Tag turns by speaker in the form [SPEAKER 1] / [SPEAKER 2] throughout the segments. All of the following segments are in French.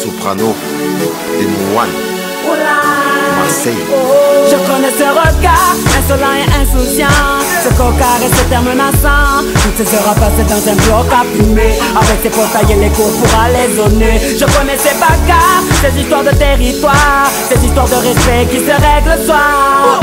[SPEAKER 1] Soprano, Démon One, Marseille.
[SPEAKER 2] Je connais ce regard insolent et insouciant, ce cocard et ce terme menaçant. Toutes ces heures à passer dans un bloc à fumer, avec ses portails et les cours pour assaisonner. Je connais ces bagarres, ces histoires de territoire, ces histoires de respect qui se règlent le soir.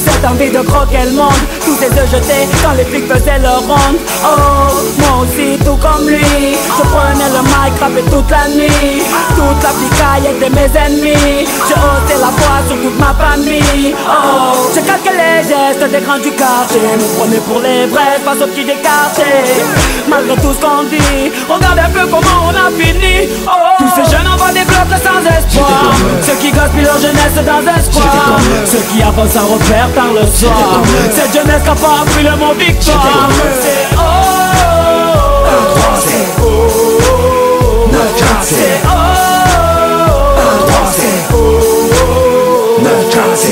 [SPEAKER 2] Cette envie de croquer le monde, tous ces œufs jetés quand les flics faisaient leur ronde. Oh, moi aussi tout comme lui, je prenais le mic, rappais toute la nuit. Toute la picaille était mes ennemis, j'ai ôté la voix sur toute ma famille. Oh, j'ai calqué les gestes des grands du quartier, me prenais pour les vrais face aux petits décartés. Malgré tout ce qu'on dit, regarde un peu comment on a fini. Oh, tous ces jeunes envoient des blocs sans espoir, ceux qui gaspillent leur jeunesse dans un square, ceux qui avancent sans repère par le soir. Cette jeunesse qui a pas appris le mot victoire. C'est oh, c'est oh, c'est oh.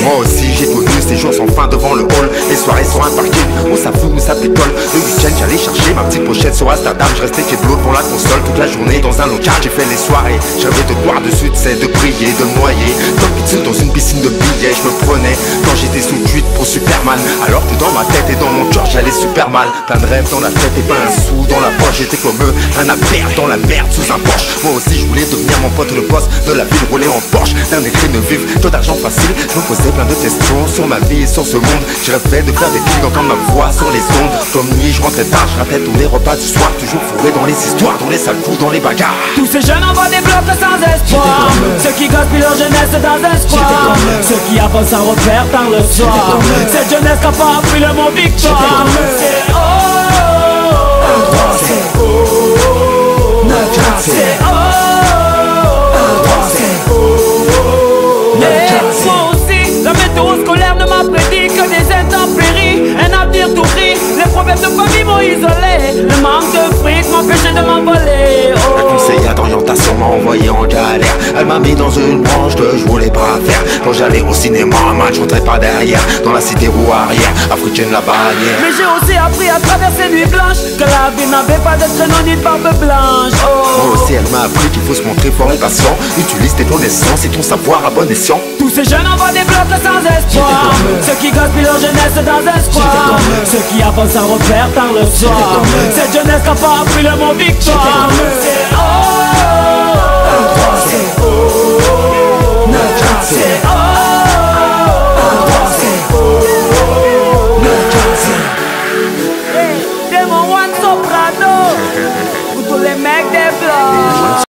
[SPEAKER 1] Moi aussi j'ai connu ces jours sans fin devant le hall, les soirées sur un parking où ça fout, où ça picole. Le week-end j'allais chercher ma petite pochette sur Amsterdam. Je restais pied de l'eau devant la console toute la journée dans un local. J'ai fait les soirées, j'avais de boire dessus, de prier, de me noyer comme pizza dans une piscine de billets. Je me prenais quand j'étais sous cuite pour Superman, alors que dans ma tête et dans mon cœur j'allais super mal. Plein de rêves dans la tête et pas un sou dans la poche. J'étais comme eux, un appert dans la merde sous un Porsche. Moi aussi je voulais devenir mon pote le boss de la ville, rouler en Porsche. D'un écrit de vivre, taux d'argent facile. Je me posais plein de questions sur ma vie et sur ce monde. Je rêvais de faire des clics, d'entendre ma voix sur les ondes. Comme nuit, je rentrais tard, je ratais tous les repas du soir. Toujours fourré dans les histoires, dans les sales coups, dans les bagarres.
[SPEAKER 2] Tous ces jeunes envoient des blocs sans espoir, ceux qui gaspillent leur jeunesse dans un square, ceux qui avancent sans repère par le soir. Cette jeunesse qui a pas appris le mot victoire. C'est oh, c'est oh, c'est oh. Scolaire ne m'a prédit que des intempéries, un avenir tout gris. Les problèmes de famille m'ont isolé, le manque de fric m'empêchait de m'envoler. Oh.
[SPEAKER 1] La conseillère d'orientation m'a envoyé en galère. Elle m'a mis dans une branche que je voulais pas faire. Quand j'allais au cinéma, un match, je rentrais pas derrière. Dans la cité roue arrière, africaine la bannière.
[SPEAKER 2] Mais j'ai aussi appris à travers ces nuits blanches que la vie n'avait pas de traîneau ni de barbe blanche. Oh.
[SPEAKER 1] Moi aussi elle m'a appris qu'il faut se montrer fort et patient. Utilise tes connaissances et ton savoir à bon escient.
[SPEAKER 2] Tous ces jeunes envoient des blocs sans espoir, ceux qui gaspillent leur jeunesse dans un square, ceux qui avancent sans repère par le soir. Cette jeunesse qui a pas appris le mot victoire. C'est oh, c'est oh, c'est oh.